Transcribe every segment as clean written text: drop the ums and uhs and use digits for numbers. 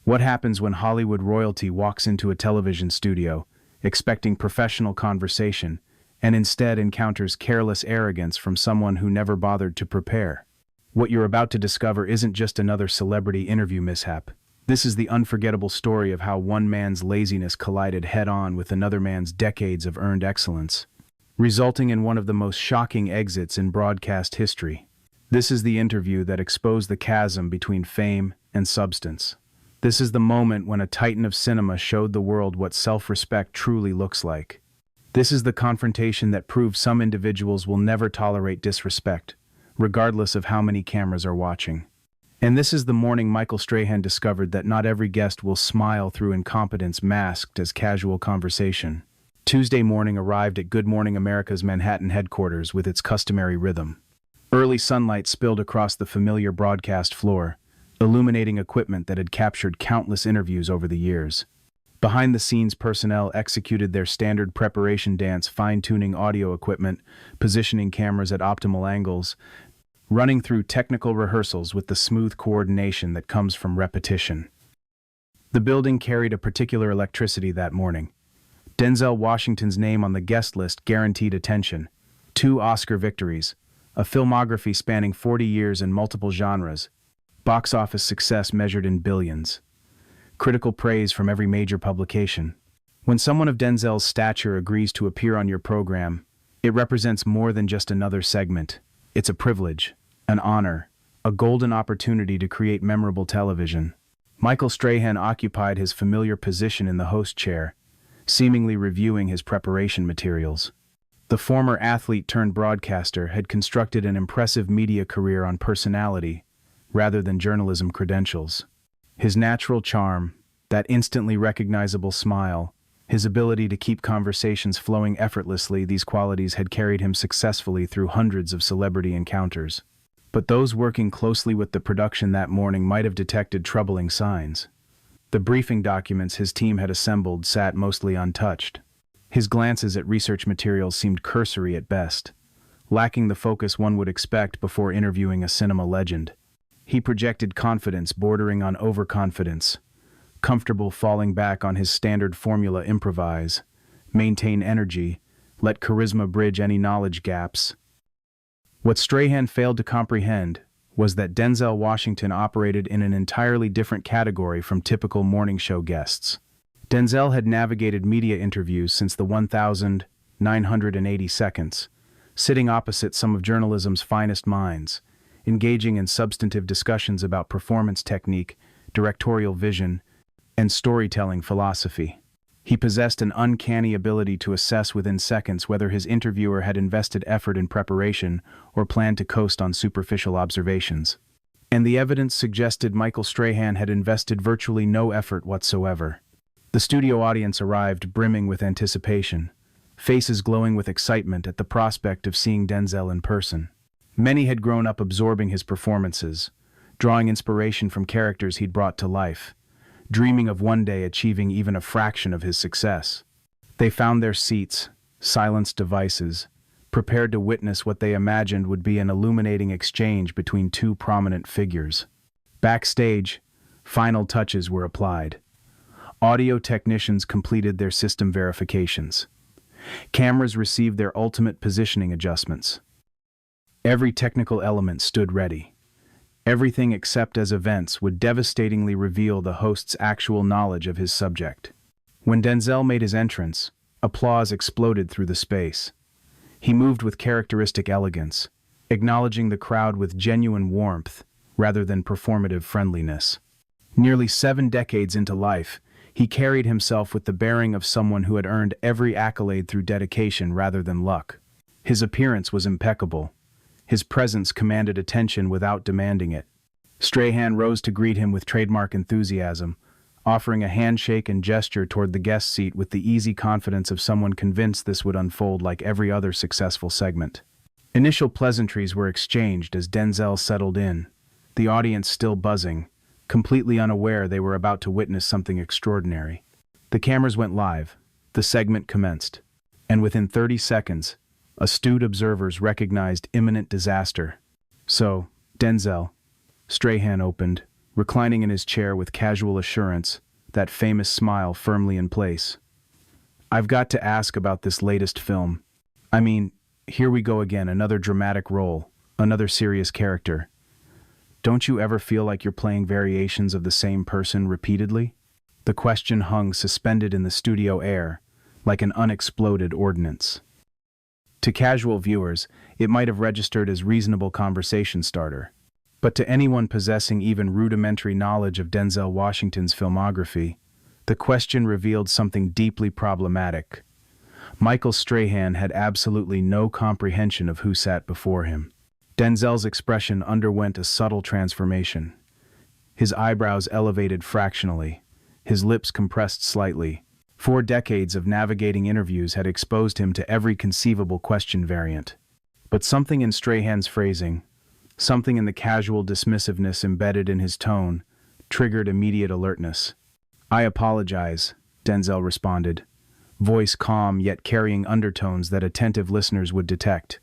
What happens when Hollywood royalty walks into a television studio, expecting professional conversation, and instead encounters careless arrogance from someone who never bothered to prepare? What you're about to discover isn't just another celebrity interview mishap. This is the unforgettable story of how one man's laziness collided head-on with another man's decades of earned excellence, resulting in one of the most shocking exits in broadcast history. This is the interview that exposed the chasm between fame and substance. This is the moment when a titan of cinema showed the world what self-respect truly looks like. This is the confrontation that proved some individuals will never tolerate disrespect, regardless of how many cameras are watching. And this is the morning Michael Strahan discovered that not every guest will smile through incompetence masked as casual conversation. Tuesday morning arrived at Good Morning America's Manhattan headquarters with its customary rhythm. Early sunlight spilled across the familiar broadcast floor, illuminating equipment that had captured countless interviews over the years. Behind-the-scenes personnel executed their standard preparation dance, fine-tuning audio equipment, positioning cameras at optimal angles, running through technical rehearsals with the smooth coordination that comes from repetition. The building carried a particular electricity that morning. Denzel Washington's name on the guest list guaranteed attention. 2 Oscar victories, a filmography spanning 40 years in multiple genres, box office success measured in billions, critical praise from every major publication. When someone of Denzel's stature agrees to appear on your program, it represents more than just another segment. It's a privilege, an honor, a golden opportunity to create memorable television. Michael Strahan occupied his familiar position in the host chair, seemingly reviewing his preparation materials. The former athlete-turned-broadcaster had constructed an impressive media career on personality, rather than journalism credentials. His natural charm, that instantly recognizable smile, his ability to keep conversations flowing effortlessly, these qualities had carried him successfully through hundreds of celebrity encounters. But those working closely with the production that morning might have detected troubling signs. The briefing documents his team had assembled sat mostly untouched. His glances at research materials seemed cursory at best, lacking the focus one would expect before interviewing a cinema legend. He projected confidence bordering on overconfidence, comfortable falling back on his standard formula: improvise, maintain energy, let charisma bridge any knowledge gaps. What Strahan failed to comprehend was that Denzel Washington operated in an entirely different category from typical morning show guests. Denzel had navigated media interviews since the 1,980 seconds, sitting opposite some of journalism's finest minds, engaging in substantive discussions about performance technique, directorial vision, and storytelling philosophy. He possessed an uncanny ability to assess within seconds whether his interviewer had invested effort in preparation or planned to coast on superficial observations. And the evidence suggested Michael Strahan had invested virtually no effort whatsoever. The studio audience arrived brimming with anticipation, faces glowing with excitement at the prospect of seeing Denzel in person. Many had grown up absorbing his performances, drawing inspiration from characters he'd brought to life, dreaming of one day achieving even a fraction of his success. They found their seats, silenced devices, prepared to witness what they imagined would be an illuminating exchange between 2 prominent figures. Backstage, final touches were applied. Audio technicians completed their system verifications. Cameras received their ultimate positioning adjustments. Every technical element stood ready. Everything except as events would devastatingly reveal the host's actual knowledge of his subject. When Denzel made his entrance, applause exploded through the space. He moved with characteristic elegance, acknowledging the crowd with genuine warmth rather than performative friendliness. Nearly 7 decades into life, he carried himself with the bearing of someone who had earned every accolade through dedication rather than luck. His appearance was impeccable. His presence commanded attention without demanding it. Strahan rose to greet him with trademark enthusiasm, offering a handshake and gesture toward the guest seat with the easy confidence of someone convinced this would unfold like every other successful segment. Initial pleasantries were exchanged as Denzel settled in, the audience still buzzing, completely unaware they were about to witness something extraordinary. The cameras went live, the segment commenced, and within 30 seconds, astute observers recognized imminent disaster. So, Denzel, Strahan opened, reclining in his chair with casual assurance, that famous smile firmly in place. "I've got to ask about this latest film. I mean, here we go again, another dramatic role, another serious character. Don't you ever feel like you're playing variations of the same person repeatedly?" The question hung suspended in the studio air, like an unexploded ordnance. To casual viewers, it might have registered as reasonable conversation starter. But to anyone possessing even rudimentary knowledge of Denzel Washington's filmography, the question revealed something deeply problematic. Michael Strahan had absolutely no comprehension of who sat before him. Denzel's expression underwent a subtle transformation. His eyebrows elevated fractionally, his lips compressed slightly. 4 decades of navigating interviews had exposed him to every conceivable question variant. But something in Strahan's phrasing, something in the casual dismissiveness embedded in his tone, triggered immediate alertness. "I apologize," Denzel responded, voice calm yet carrying undertones that attentive listeners would detect.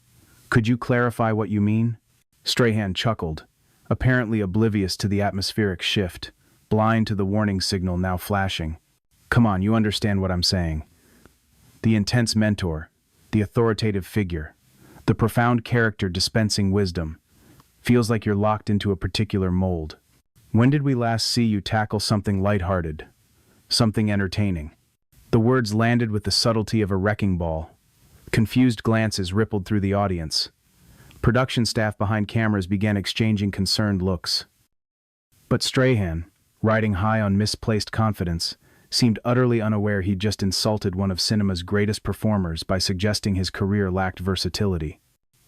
"Could you clarify what you mean?" Strahan chuckled, apparently oblivious to the atmospheric shift, blind to the warning signal now flashing. "Come on, you understand what I'm saying. The intense mentor, the authoritative figure, the profound character dispensing wisdom. Feels like you're locked into a particular mold. When did we last see you tackle something lighthearted? Something entertaining?" The words landed with the subtlety of a wrecking ball. Confused glances rippled through the audience. Production staff behind cameras began exchanging concerned looks. But Strahan, riding high on misplaced confidence, seemed utterly unaware he'd just insulted one of cinema's greatest performers by suggesting his career lacked versatility.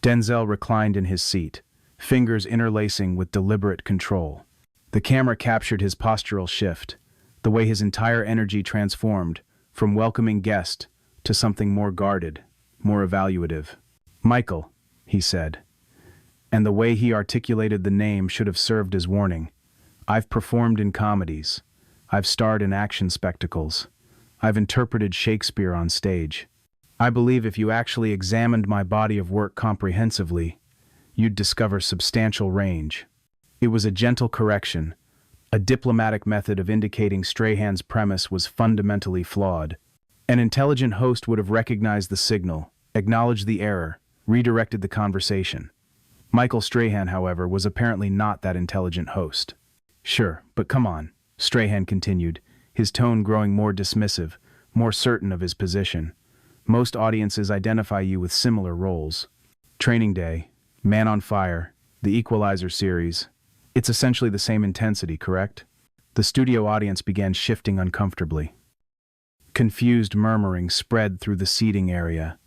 Denzel reclined in his seat, fingers interlacing with deliberate control. The camera captured his postural shift, the way his entire energy transformed, from welcoming guest to something more guarded, more evaluative. "Michael," he said, and the way he articulated the name should have served as warning. "I've performed in comedies. I've starred in action spectacles. I've interpreted Shakespeare on stage. I believe if you actually examined my body of work comprehensively, you'd discover substantial range." It was a gentle correction, a diplomatic method of indicating Strahan's premise was fundamentally flawed. An intelligent host would have recognized the signal, acknowledged the error, redirected the conversation. Michael Strahan, however, was apparently not that intelligent host. "Sure, but come on," Strahan continued, his tone growing more dismissive, more certain of his position. "Most audiences identify you with similar roles. Training Day, Man on Fire, The Equalizer series. It's essentially the same intensity, correct?" The studio audience began shifting uncomfortably. Confused murmuring spread through the seating area.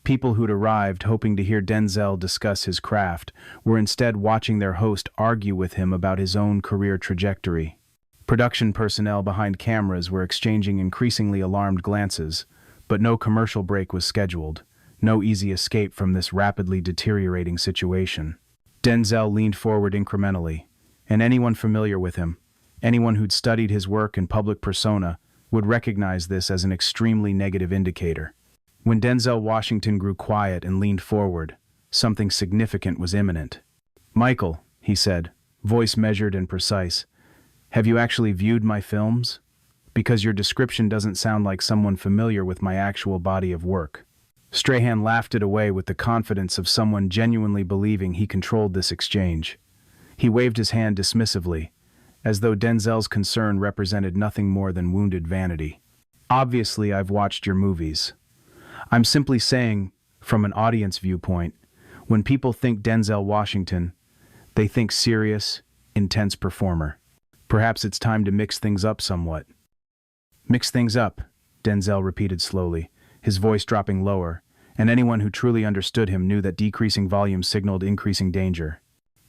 People who'd arrived hoping to hear Denzel discuss his craft were instead watching their host argue with him about his own career trajectory. Production personnel behind cameras were exchanging increasingly alarmed glances, but no commercial break was scheduled, no easy escape from this rapidly deteriorating situation. Denzel leaned forward incrementally, and anyone familiar with him, anyone who'd studied his work and public persona, would recognize this as an extremely negative indicator. When Denzel Washington grew quiet and leaned forward, something significant was imminent. "Michael," he said, voice measured and precise, "have you actually viewed my films? Because your description doesn't sound like someone familiar with my actual body of work." Strahan laughed it away with the confidence of someone genuinely believing he controlled this exchange. He waved his hand dismissively, as though Denzel's concern represented nothing more than wounded vanity. "Obviously, I've watched your movies. I'm simply saying, from an audience viewpoint, when people think Denzel Washington, they think serious, intense performer. Perhaps it's time to mix things up somewhat." "Mix things up," Denzel repeated slowly, his voice dropping lower, and anyone who truly understood him knew that decreasing volume signaled increasing danger.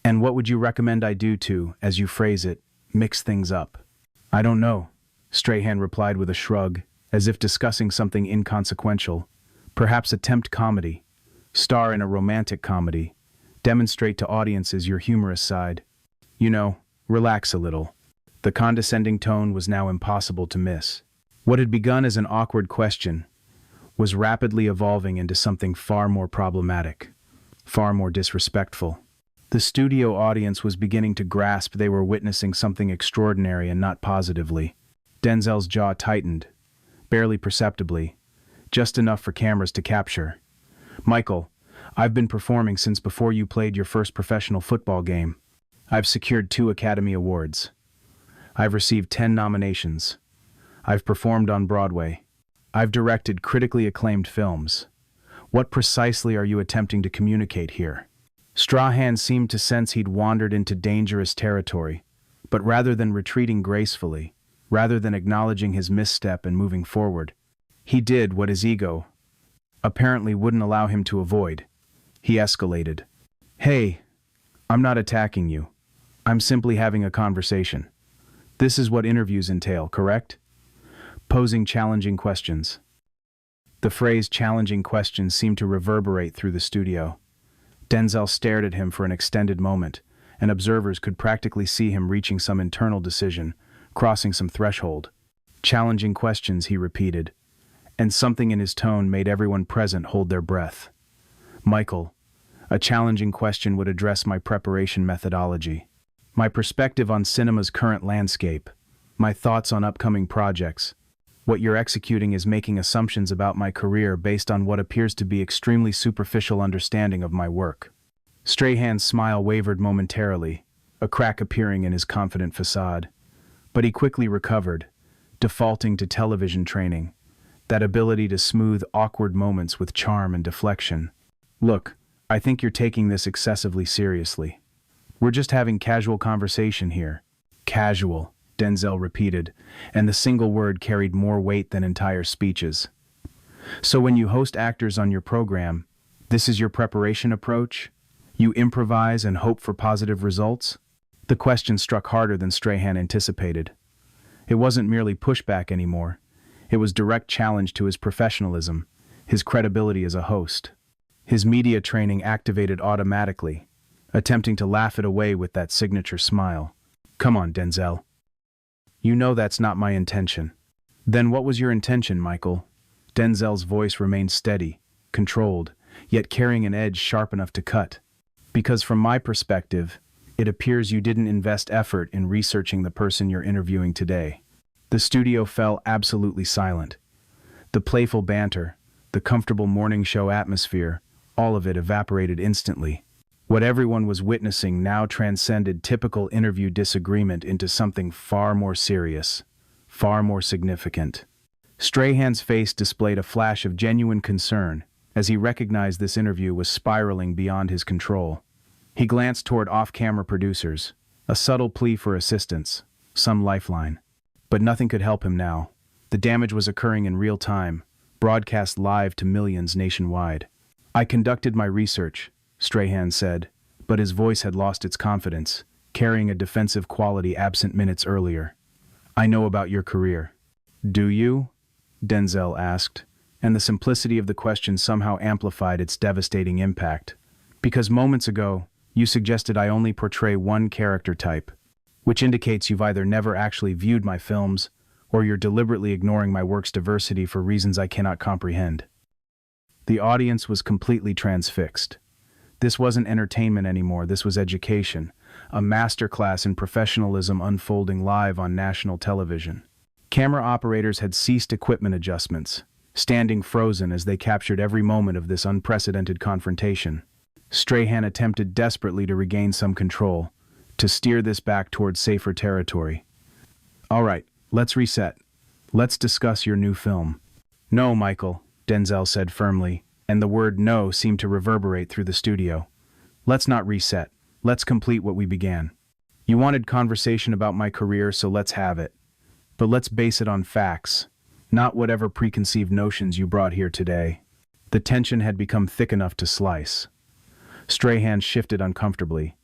"And what would you recommend I do to, as you phrase it, mix things up?" "I don't know," Strahan replied with a shrug, as if discussing something inconsequential. "Perhaps attempt comedy. Star in a romantic comedy. Demonstrate to audiences your humorous side. You know, relax a little." The condescending tone was now impossible to miss. What had begun as an awkward question was rapidly evolving into something far more problematic, far more disrespectful. The studio audience was beginning to grasp they were witnessing something extraordinary and not positively. Denzel's jaw tightened, barely perceptibly, just enough for cameras to capture. "Michael, I've been performing since before you played your first professional football game. I've secured 2 Academy Awards. I've received 10 nominations. I've performed on Broadway. I've directed critically acclaimed films. What precisely are you attempting to communicate here?" Strahan seemed to sense he'd wandered into dangerous territory, but rather than retreating gracefully, rather than acknowledging his misstep and moving forward, he did what his ego apparently wouldn't allow him to avoid. He escalated. "Hey, I'm not attacking you. I'm simply having a conversation. This is what interviews entail, correct? Posing challenging questions." The phrase challenging questions seemed to reverberate through the studio. Denzel stared at him for an extended moment, and observers could practically see him reaching some internal decision, crossing some threshold. "Challenging questions," he repeated, and something in his tone made everyone present hold their breath. "Michael, a challenging question would address my preparation methodology, my perspective on cinema's current landscape, my thoughts on upcoming projects. What you're executing is making assumptions about my career based on what appears to be extremely superficial understanding of my work." Strahan's smile wavered momentarily, a crack appearing in his confident facade. But he quickly recovered, defaulting to television training, that ability to smooth awkward moments with charm and deflection. "Look, I think you're taking this excessively seriously. We're just having casual conversation here." "Casual," Denzel repeated, and the single word carried more weight than entire speeches. "So when you host actors on your program, this is your preparation approach? You improvise and hope for positive results?" The question struck harder than Strahan anticipated. It wasn't merely pushback anymore. It was direct challenge to his professionalism, his credibility as a host. His media training activated automatically, attempting to laugh it away with that signature smile. "Come on, Denzel. You know that's not my intention." "Then what was your intention, Michael?" Denzel's voice remained steady, controlled, yet carrying an edge sharp enough to cut. "Because from my perspective, it appears you didn't invest effort in researching the person you're interviewing today." The studio fell absolutely silent. The playful banter, the comfortable morning show atmosphere, all of it evaporated instantly. What everyone was witnessing now transcended typical interview disagreement into something far more serious, far more significant. Strahan's face displayed a flash of genuine concern as he recognized this interview was spiraling beyond his control. He glanced toward off-camera producers, a subtle plea for assistance, some lifeline. But nothing could help him now. The damage was occurring in real time, broadcast live to millions nationwide. "I conducted my research," Strahan said, but his voice had lost its confidence, carrying a defensive quality absent minutes earlier. "I know about your career." "Do you?" Denzel asked, and the simplicity of the question somehow amplified its devastating impact. "Because moments ago, you suggested I only portray one character type, which indicates you've either never actually viewed my films, or you're deliberately ignoring my work's diversity for reasons I cannot comprehend." The audience was completely transfixed. This wasn't entertainment anymore, this was education, a masterclass in professionalism unfolding live on national television. Camera operators had ceased equipment adjustments, standing frozen as they captured every moment of this unprecedented confrontation. Strahan attempted desperately to regain some control, to steer this back towards safer territory. "All right, let's reset. Let's discuss your new film." "No, Michael," Denzel said firmly, and the word no seemed to reverberate through the studio. "Let's not reset. Let's complete what we began. You wanted conversation about my career, so let's have it. But let's base it on facts, not whatever preconceived notions you brought here today." The tension had become thick enough to slice. Strahan shifted uncomfortably,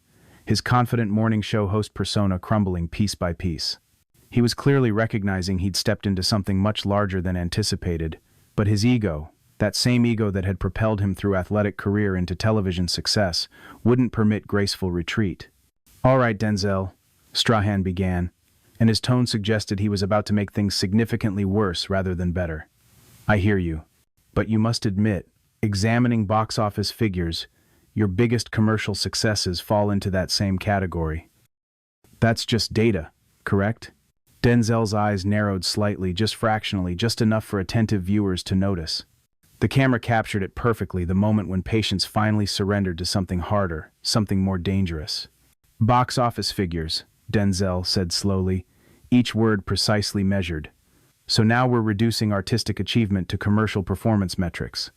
his confident morning show host persona crumbling piece by piece. He was clearly recognizing he'd stepped into something much larger than anticipated, but his ego, that same ego that had propelled him through athletic career into television success, wouldn't permit graceful retreat. "All right, Denzel," Strahan began, and his tone suggested he was about to make things significantly worse rather than better. "I hear you. But you must admit, examining box office figures, your biggest commercial successes fall into that same category. That's just data, correct? Denzel's eyes narrowed slightly, just fractionally, just enough for attentive viewers to notice. The camera captured it perfectly, the moment when patience finally surrendered to something harder, something more dangerous. Box office figures, Denzel said slowly, each word precisely measured. So now we're reducing artistic achievement to commercial performance metrics.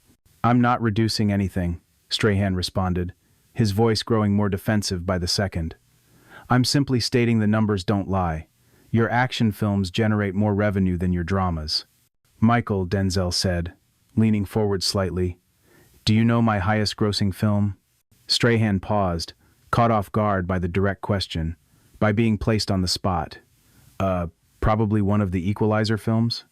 I'm not reducing anything, Strahan responded, his voice growing more defensive by the second. I'm simply stating the numbers don't lie. Your action films generate more revenue than your dramas. Michael, Denzel said, leaning forward slightly, do you know my highest-grossing film? Strahan paused, caught off guard by the direct question, by being placed on the spot. Probably one of the Equalizer films?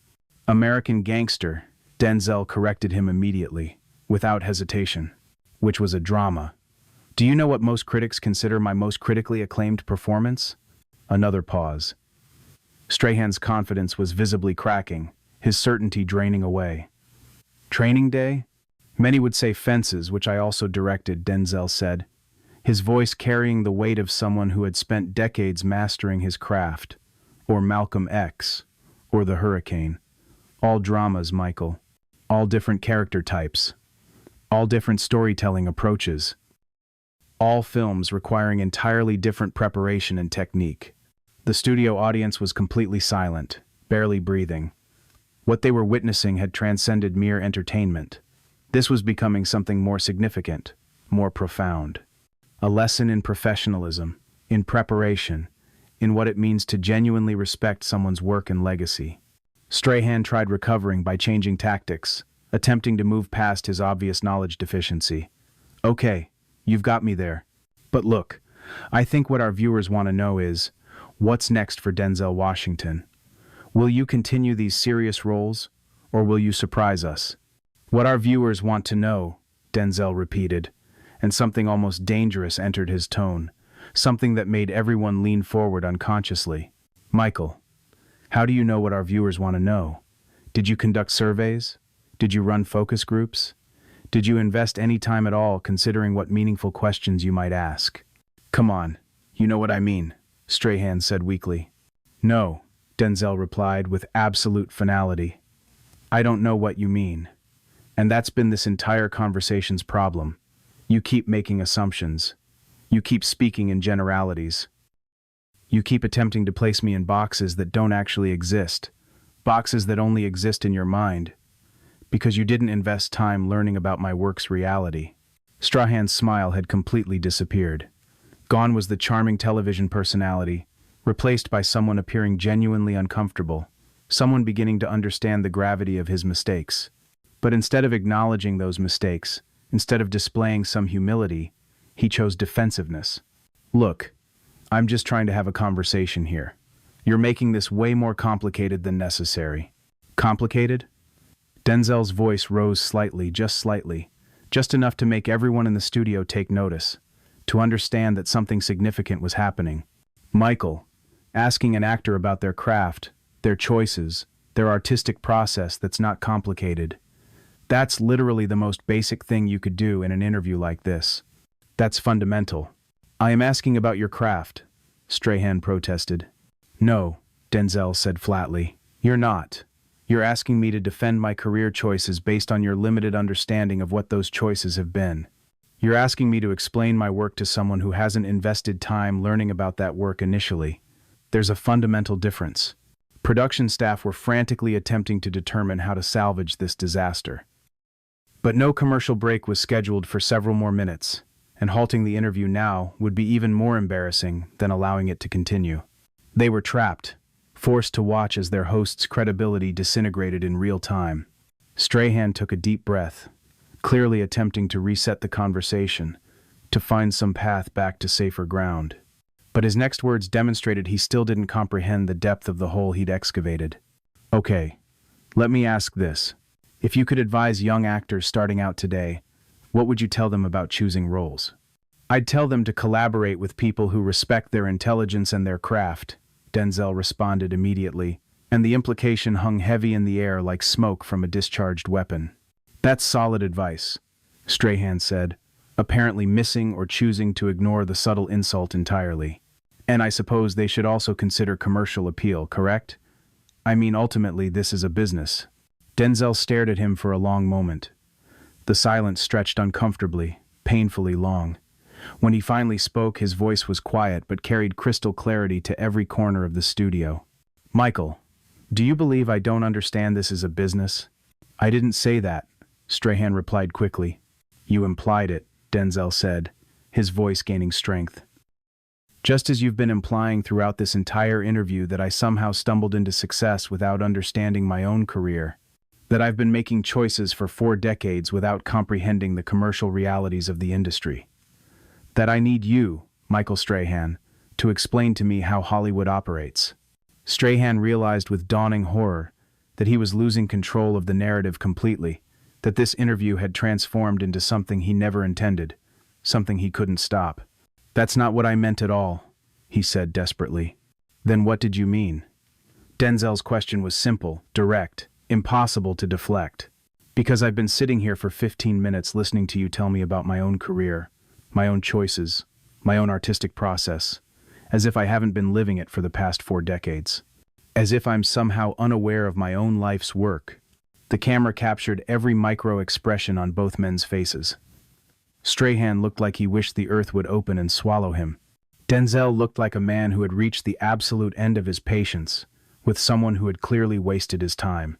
American Gangster, Denzel corrected him immediately, without hesitation, which was a drama. Do you know what most critics consider my most critically acclaimed performance? Another pause. Strahan's confidence was visibly cracking, his certainty draining away. Training Day? Many would say Fences, which I also directed, Denzel said, his voice carrying the weight of someone who had spent decades mastering his craft. Or Malcolm X, or The Hurricane. All dramas, Michael. All different character types. All different storytelling approaches. All films requiring entirely different preparation and technique. The studio audience was completely silent, barely breathing. What they were witnessing had transcended mere entertainment. This was becoming something more significant, more profound. A lesson in professionalism, in preparation, in what it means to genuinely respect someone's work and legacy. Strahan tried recovering by changing tactics, attempting to move past his obvious knowledge deficiency. Okay, you've got me there. But look, I think what our viewers want to know is, what's next for Denzel Washington? Will you continue these serious roles, or will you surprise us? What our viewers want to know, Denzel repeated, and something almost dangerous entered his tone, something that made everyone lean forward unconsciously. Michael, how do you know what our viewers want to know? Did you conduct surveys? Did you run focus groups? Did you invest any time at all considering what meaningful questions you might ask? Come on, you know what I mean, Strahan said weakly. No, Denzel replied with absolute finality. I don't know what you mean. And that's been this entire conversation's problem. You keep making assumptions. You keep speaking in generalities. You keep attempting to place me in boxes that don't actually exist, boxes that only exist in your mind, because you didn't invest time learning about my work's reality. Strahan's smile had completely disappeared. Gone was the charming television personality, replaced by someone appearing genuinely uncomfortable, someone beginning to understand the gravity of his mistakes. But instead of acknowledging those mistakes, instead of displaying some humility, he chose defensiveness. Look, I'm just trying to have a conversation here. You're making this way more complicated than necessary. Complicated? Denzel's voice rose slightly, just enough to make everyone in the studio take notice, to understand that something significant was happening. Michael, asking an actor about their craft, their choices, their artistic process that's not complicated. That's literally the most basic thing you could do in an interview like this. That's fundamental. I am asking about your craft, Strahan protested. No, Denzel said flatly. You're not. You're asking me to defend my career choices based on your limited understanding of what those choices have been. You're asking me to explain my work to someone who hasn't invested time learning about that work initially. There's a fundamental difference. Production staff were frantically attempting to determine how to salvage this disaster. But no commercial break was scheduled for several more minutes, and halting the interview now would be even more embarrassing than allowing it to continue. They were trapped, forced to watch as their host's credibility disintegrated in real time. Strahan took a deep breath, clearly attempting to reset the conversation, to find some path back to safer ground. But his next words demonstrated he still didn't comprehend the depth of the hole he'd excavated. Okay, let me ask this. If you could advise young actors starting out today, what would you tell them about choosing roles? I'd tell them to collaborate with people who respect their intelligence and their craft, Denzel responded immediately, and the implication hung heavy in the air like smoke from a discharged weapon. That's solid advice, Strahan said, apparently missing or choosing to ignore the subtle insult entirely. And I suppose they should also consider commercial appeal, correct? I mean, ultimately, this is a business. Denzel stared at him for a long moment. The silence stretched uncomfortably, painfully long. When he finally spoke, his voice was quiet but carried crystal clarity to every corner of the studio. Michael, do you believe I don't understand this is a business? I didn't say that, Strahan replied quickly. You implied it, Denzel said, his voice gaining strength. Just as you've been implying throughout this entire interview that I somehow stumbled into success without understanding my own career, that I've been making choices for 4 decades without comprehending the commercial realities of the industry. That I need you, Michael Strahan, to explain to me how Hollywood operates. Strahan realized with dawning horror that he was losing control of the narrative completely, that this interview had transformed into something he never intended, something he couldn't stop. That's not what I meant at all, he said desperately. Then what did you mean? Denzel's question was simple, direct, impossible to deflect. Because I've been sitting here for 15 minutes listening to you tell me about my own career, my own choices, my own artistic process, as if I haven't been living it for the past 4 decades. As if I'm somehow unaware of my own life's work. The camera captured every micro-expression on both men's faces. Strahan looked like he wished the earth would open and swallow him. Denzel looked like a man who had reached the absolute end of his patience, with someone who had clearly wasted his time.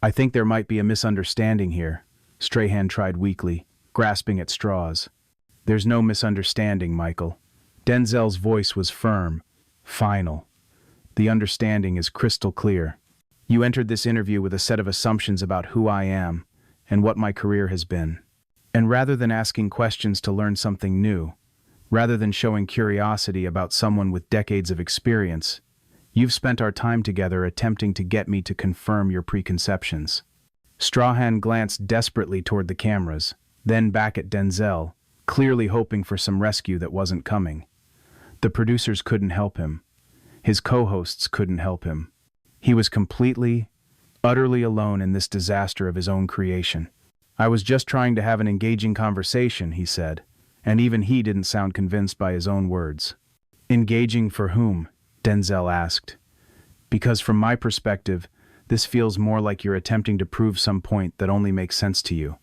I think there might be a misunderstanding here, Strahan tried weakly, grasping at straws. There's no misunderstanding, Michael. Denzel's voice was firm, final. The understanding is crystal clear. You entered this interview with a set of assumptions about who I am and what my career has been. And rather than asking questions to learn something new, rather than showing curiosity about someone with decades of experience, you've spent our time together attempting to get me to confirm your preconceptions. Strahan glanced desperately toward the cameras, then back at Denzel, clearly hoping for some rescue that wasn't coming. The producers couldn't help him. His co-hosts couldn't help him. He was completely, utterly alone in this disaster of his own creation. I was just trying to have an engaging conversation, he said, and even he didn't sound convinced by his own words. Engaging for whom? Denzel asked. Because from my perspective, this feels more like you're attempting to prove some point that only makes sense to you.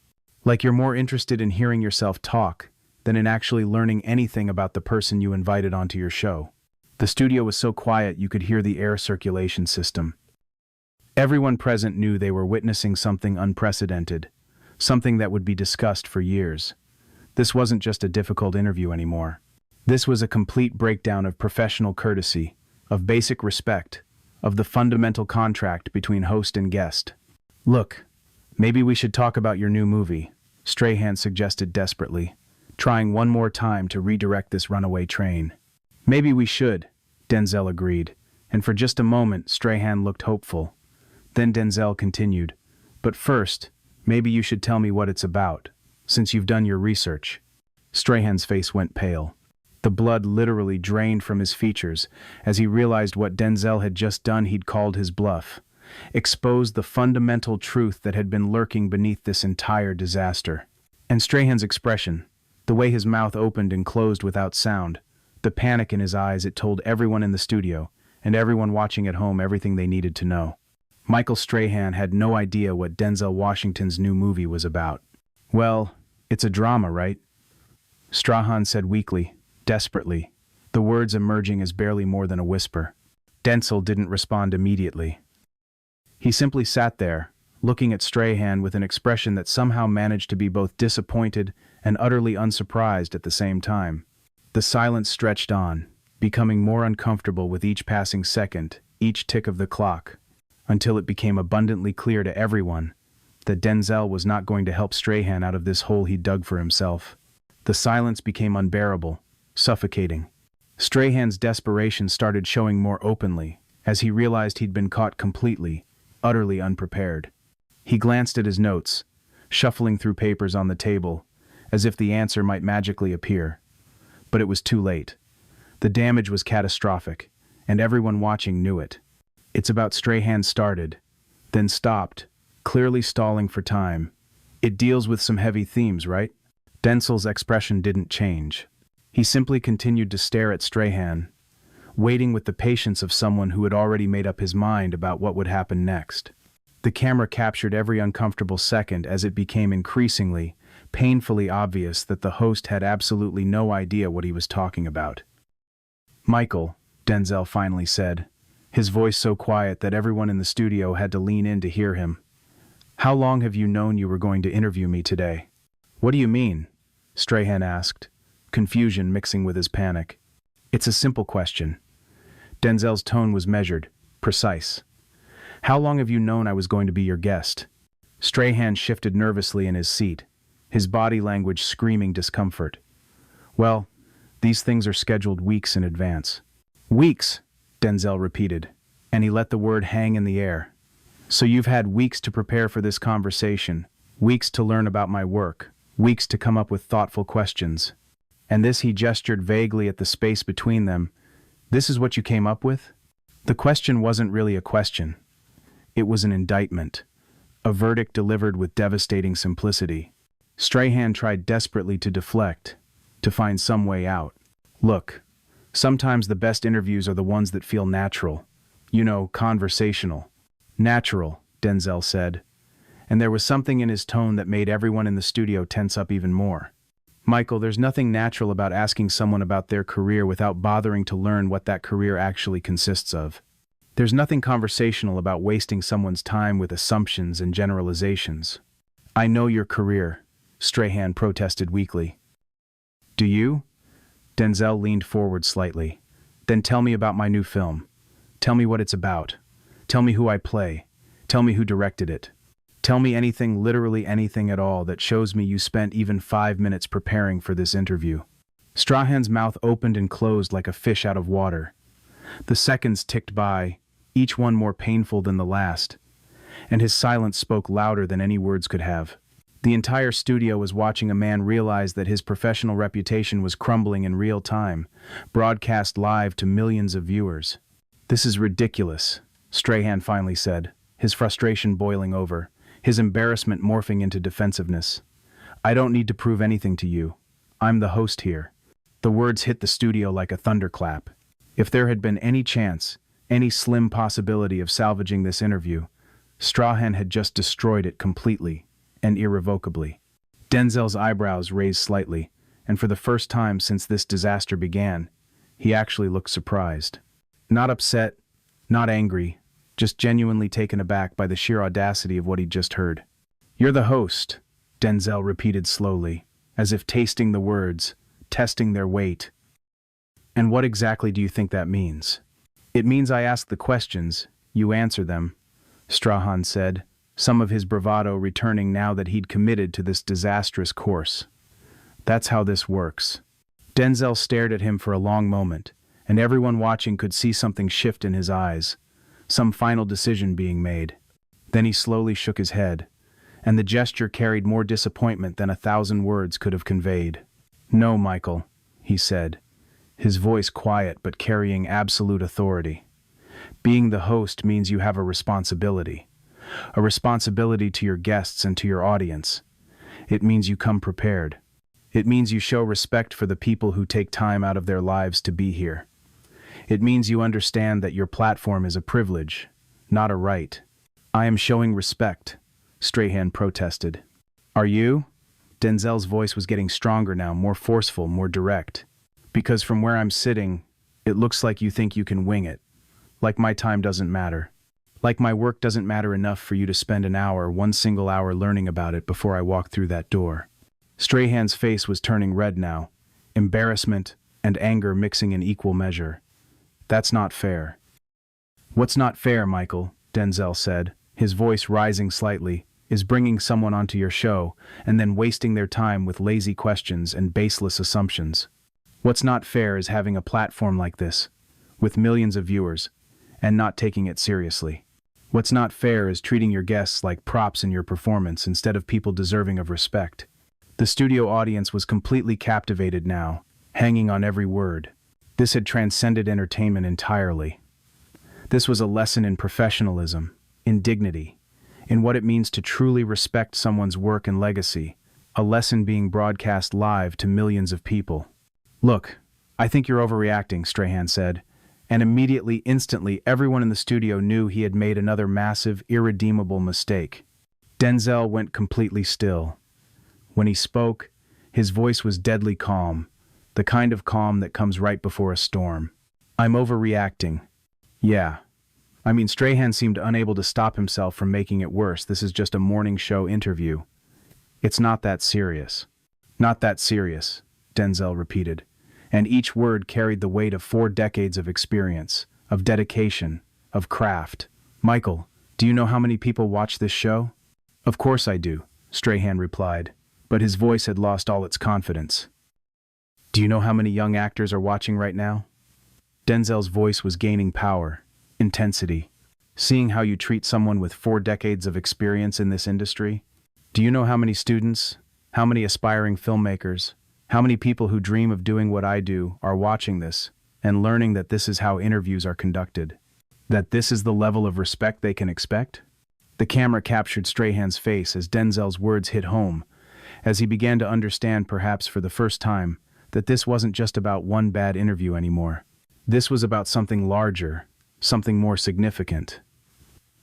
Like you're more interested in hearing yourself talk than in actually learning anything about the person you invited onto your show. The studio was so quiet you could hear the air circulation system. Everyone present knew they were witnessing something unprecedented, something that would be discussed for years. This wasn't just a difficult interview anymore. This was a complete breakdown of professional courtesy, of basic respect, of the fundamental contract between host and guest. Look, maybe we should talk about your new movie, Strahan suggested desperately, trying one more time to redirect this runaway train. Maybe we should, Denzel agreed, and for just a moment Strahan looked hopeful. Then Denzel continued, but first, maybe you should tell me what it's about, since you've done your research. Strahan's face went pale. The blood literally drained from his features as he realized what Denzel had just done. He'd called his bluff, exposed the fundamental truth that had been lurking beneath this entire disaster. And Strahan's expression, the way his mouth opened and closed without sound, the panic in his eyes, it told everyone in the studio and everyone watching at home everything they needed to know. Michael Strahan had no idea what Denzel Washington's new movie was about. Well, it's a drama, right? Strahan said weakly, desperately, the words emerging as barely more than a whisper. Denzel didn't respond immediately. He simply sat there, looking at Strahan with an expression that somehow managed to be both disappointed and utterly unsurprised at the same time. The silence stretched on, becoming more uncomfortable with each passing second, each tick of the clock, until it became abundantly clear to everyone that Denzel was not going to help Strahan out of this hole he dug for himself. The silence became unbearable, suffocating. Strahan's desperation started showing more openly as he realized he'd been caught completely, utterly unprepared. He glanced at his notes, shuffling through papers on the table, as if the answer might magically appear. But it was too late. The damage was catastrophic, and everyone watching knew it. It's about Strahan started, then stopped, clearly stalling for time. It deals with some heavy themes, right? Denzel's expression didn't change. He simply continued to stare at Strahan, waiting with the patience of someone who had already made up his mind about what would happen next. The camera captured every uncomfortable second as it became increasingly, painfully obvious that the host had absolutely no idea what he was talking about. "Michael," Denzel finally said, his voice so quiet that everyone in the studio had to lean in to hear him. "How long have you known you were going to interview me today?" "What do you mean?" Strahan asked, confusion mixing with his panic. "It's a simple question." Denzel's tone was measured, precise. "How long have you known I was going to be your guest?" Strahan shifted nervously in his seat, his body language screaming discomfort. "Well, these things are scheduled weeks in advance." "Weeks," Denzel repeated, and he let the word hang in the air. "So you've had weeks to prepare for this conversation, weeks to learn about my work, weeks to come up with thoughtful questions. And this," he gestured vaguely at the space between them, "this is what you came up with?" The question wasn't really a question. It was an indictment, a verdict delivered with devastating simplicity. Strahan tried desperately to deflect, to find some way out. "Look, sometimes the best interviews are the ones that feel natural. You know, conversational." "Natural," Denzel said, and there was something in his tone that made everyone in the studio tense up even more. "Michael, there's nothing natural about asking someone about their career without bothering to learn what that career actually consists of. There's nothing conversational about wasting someone's time with assumptions and generalizations." "I know your career," Strahan protested weakly. "Do you?" Denzel leaned forward slightly. "Then tell me about my new film. Tell me what it's about. Tell me who I play. Tell me who directed it. Tell me anything, literally anything at all, that shows me you spent even 5 minutes preparing for this interview." Strahan's mouth opened and closed like a fish out of water. The seconds ticked by, each one more painful than the last, and his silence spoke louder than any words could have. The entire studio was watching a man realize that his professional reputation was crumbling in real time, broadcast live to millions of viewers. "This is ridiculous," Strahan finally said, his frustration boiling over, his embarrassment morphing into defensiveness. "I don't need to prove anything to you. I'm the host here." The words hit the studio like a thunderclap. If there had been any chance, any slim possibility of salvaging this interview, Strahan had just destroyed it completely and irrevocably. Denzel's eyebrows raised slightly, and for the first time since this disaster began, he actually looked surprised. Not upset, not angry, just genuinely taken aback by the sheer audacity of what he'd just heard. "You're the host," Denzel repeated slowly, as if tasting the words, testing their weight. "And what exactly do you think that means?" "It means I ask the questions, you answer them," Strahan said, some of his bravado returning now that he'd committed to this disastrous course. "That's how this works." Denzel stared at him for a long moment, and everyone watching could see something shift in his eyes, some final decision being made. Then he slowly shook his head, and the gesture carried more disappointment than 1,000 words could have conveyed. "No, Michael," he said, his voice quiet but carrying absolute authority. "Being the host means you have a responsibility to your guests and to your audience. It means you come prepared. It means you show respect for the people who take time out of their lives to be here. It means you understand that your platform is a privilege, not a right." "I am showing respect," Strahan protested. "Are you?" Denzel's voice was getting stronger now, more forceful, more direct. "Because from where I'm sitting, it looks like you think you can wing it. Like my time doesn't matter. Like my work doesn't matter enough for you to spend an hour, one single hour learning about it before I walk through that door." Strahan's face was turning red now, embarrassment and anger mixing in equal measure. "That's not fair." "What's not fair, Michael," Denzel said, his voice rising slightly, "is bringing someone onto your show and then wasting their time with lazy questions and baseless assumptions. What's not fair is having a platform like this, with millions of viewers, and not taking it seriously. What's not fair is treating your guests like props in your performance instead of people deserving of respect." The studio audience was completely captivated now, hanging on every word. This had transcended entertainment entirely. This was a lesson in professionalism, in dignity, in what it means to truly respect someone's work and legacy, a lesson being broadcast live to millions of people. "Look, I think you're overreacting," Strahan said, and instantly, everyone in the studio knew he had made another massive, irredeemable mistake. Denzel went completely still. When he spoke, his voice was deadly calm, the kind of calm that comes right before a storm. "I'm overreacting." "Yeah. Strahan seemed unable to stop himself from making it worse. "This is just a morning show interview. It's not that serious." "Not that serious," Denzel repeated, and each word carried the weight of 4 decades of experience, of dedication, of craft. "Michael, do you know how many people watch this show?" "Of course I do," Strahan replied, but his voice had lost all its confidence. "Do you know how many young actors are watching right now?" Denzel's voice was gaining power, intensity. "Seeing how you treat someone with 4 decades of experience in this industry? Do you know how many students, how many aspiring filmmakers, how many people who dream of doing what I do are watching this and learning that this is how interviews are conducted? That this is the level of respect they can expect?" The camera captured Strahan's face as Denzel's words hit home, as he began to understand, perhaps for the first time, that this wasn't just about one bad interview anymore. This was about something larger, something more significant.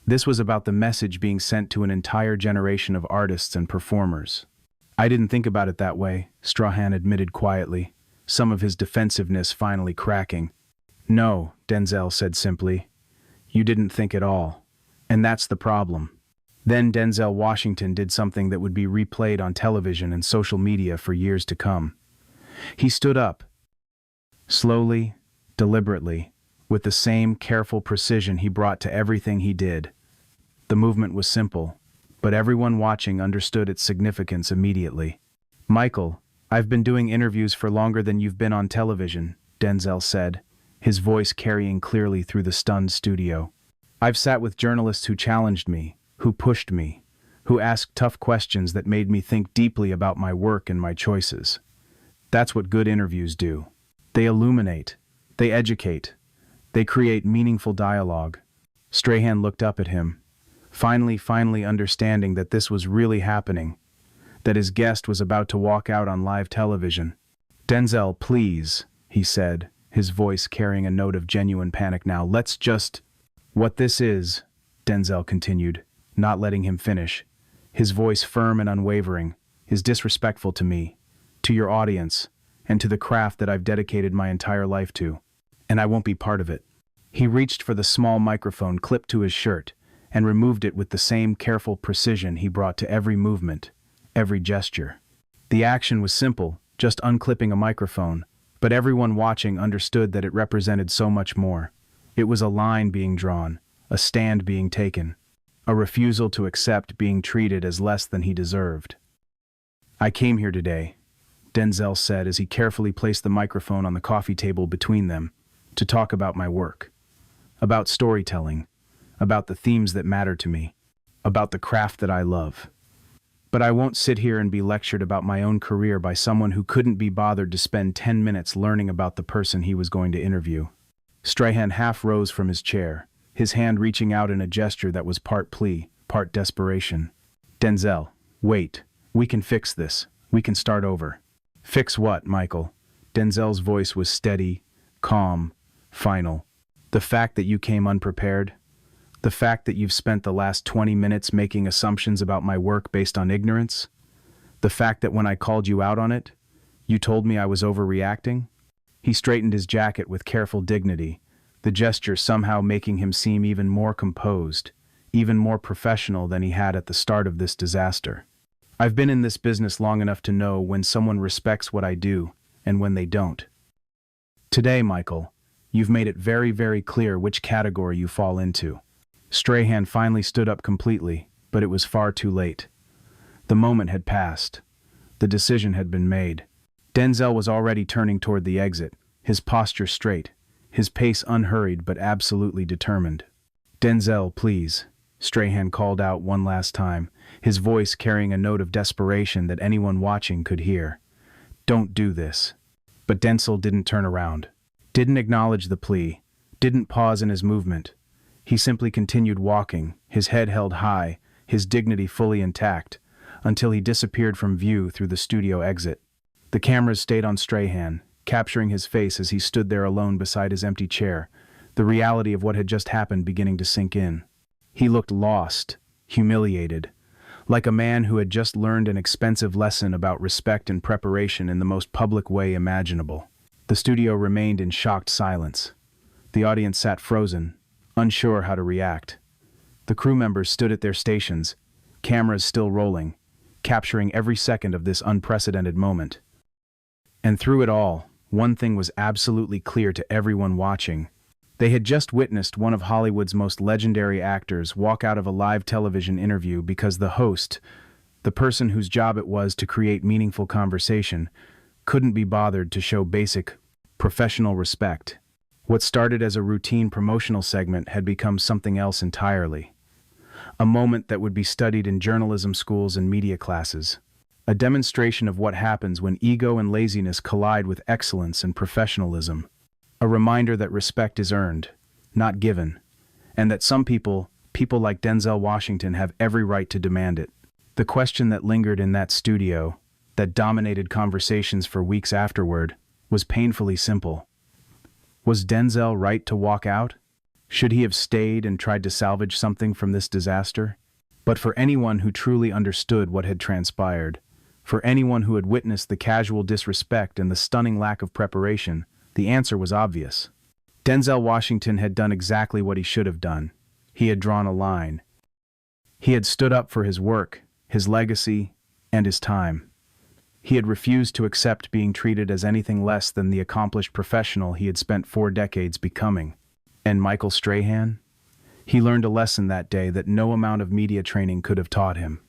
This was about the message being sent to an entire generation of artists and performers. "I didn't think about it that way," Strahan admitted quietly, some of his defensiveness finally cracking. "No," Denzel said simply. "You didn't think at all. And that's the problem." Then Denzel Washington did something that would be replayed on television and social media for years to come. He stood up. Slowly, deliberately, with the same careful precision he brought to everything he did. The movement was simple, but everyone watching understood its significance immediately. "Michael, I've been doing interviews for longer than you've been on television," Denzel said, his voice carrying clearly through the stunned studio. "I've sat with journalists who challenged me, who pushed me, who asked tough questions that made me think deeply about my work and my choices. That's what good interviews do. They illuminate, they educate, they create meaningful dialogue." Strahan looked up at him, finally understanding that this was really happening, that his guest was about to walk out on live television. "Denzel, please," he said, his voice carrying a note of genuine panic now. "Let's just—" "What this is," Denzel continued, not letting him finish, his voice firm and unwavering, "is disrespectful to me, to your audience, and to the craft that I've dedicated my entire life to. And I won't be part of it." He reached for the small microphone clipped to his shirt and removed it with the same careful precision he brought to every movement, every gesture. The action was simple, just unclipping a microphone, but everyone watching understood that it represented so much more. It was a line being drawn, a stand being taken, a refusal to accept being treated as less than he deserved. "I came here today," Denzel said as he carefully placed the microphone on the coffee table between them, "to talk about my work, about storytelling, about the themes that matter to me, about the craft that I love. But I won't sit here and be lectured about my own career by someone who couldn't be bothered to spend 10 minutes learning about the person he was going to interview." Strahan half rose from his chair, his hand reaching out in a gesture that was part plea, part desperation. "Denzel, wait. We can fix this. We can start over." "Fix what, Michael?" Denzel's voice was steady, calm, final. "The fact that you came unprepared? The fact that you've spent the last 20 minutes making assumptions about my work based on ignorance? The fact that when I called you out on it, you told me I was overreacting?" He straightened his jacket with careful dignity, the gesture somehow making him seem even more composed, even more professional than he had at the start of this disaster. "I've been in this business long enough to know when someone respects what I do and when they don't. Today, Michael, you've made it very clear which category you fall into." Strahan finally stood up completely, but it was far too late. The moment had passed. The decision had been made. Denzel was already turning toward the exit, his posture straight, his pace unhurried but absolutely determined. "Denzel, please," Strahan called out one last time, his voice carrying a note of desperation that anyone watching could hear. "Don't do this." But Denzel didn't turn around, didn't acknowledge the plea, didn't pause in his movement. He simply continued walking, his head held high, his dignity fully intact, until he disappeared from view through the studio exit. The cameras stayed on Strahan, capturing his face as he stood there alone beside his empty chair, the reality of what had just happened beginning to sink in. He looked lost, humiliated, like a man who had just learned an expensive lesson about respect and preparation in the most public way imaginable. The studio remained in shocked silence. The audience sat frozen, unsure how to react. The crew members stood at their stations, cameras still rolling, capturing every second of this unprecedented moment. And through it all, one thing was absolutely clear to everyone watching. They had just witnessed one of Hollywood's most legendary actors walk out of a live television interview because the host, the person whose job it was to create meaningful conversation, couldn't be bothered to show basic, professional respect. What started as a routine promotional segment had become something else entirely. A moment that would be studied in journalism schools and media classes. A demonstration of what happens when ego and laziness collide with excellence and professionalism. A reminder that respect is earned, not given, and that some people like Denzel Washington, have every right to demand it. The question that lingered in that studio, that dominated conversations for weeks afterward, was painfully simple. Was Denzel right to walk out? Should he have stayed and tried to salvage something from this disaster? But for anyone who truly understood what had transpired, for anyone who had witnessed the casual disrespect and the stunning lack of preparation, the answer was obvious. Denzel Washington had done exactly what he should have done. He had drawn a line. He had stood up for his work, his legacy, and his time. He had refused to accept being treated as anything less than the accomplished professional he had spent 4 decades becoming. And Michael Strahan? He learned a lesson that day that no amount of media training could have taught him.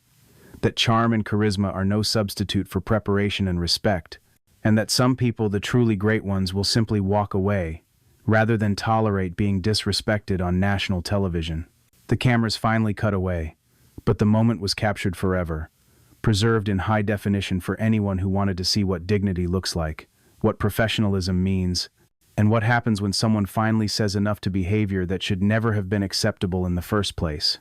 That charm and charisma are no substitute for preparation and respect, and that some people, the truly great ones, will simply walk away, rather than tolerate being disrespected on national television. The cameras finally cut away, but the moment was captured forever, preserved in high definition for anyone who wanted to see what dignity looks like, what professionalism means, and what happens when someone finally says enough to behavior that should never have been acceptable in the first place.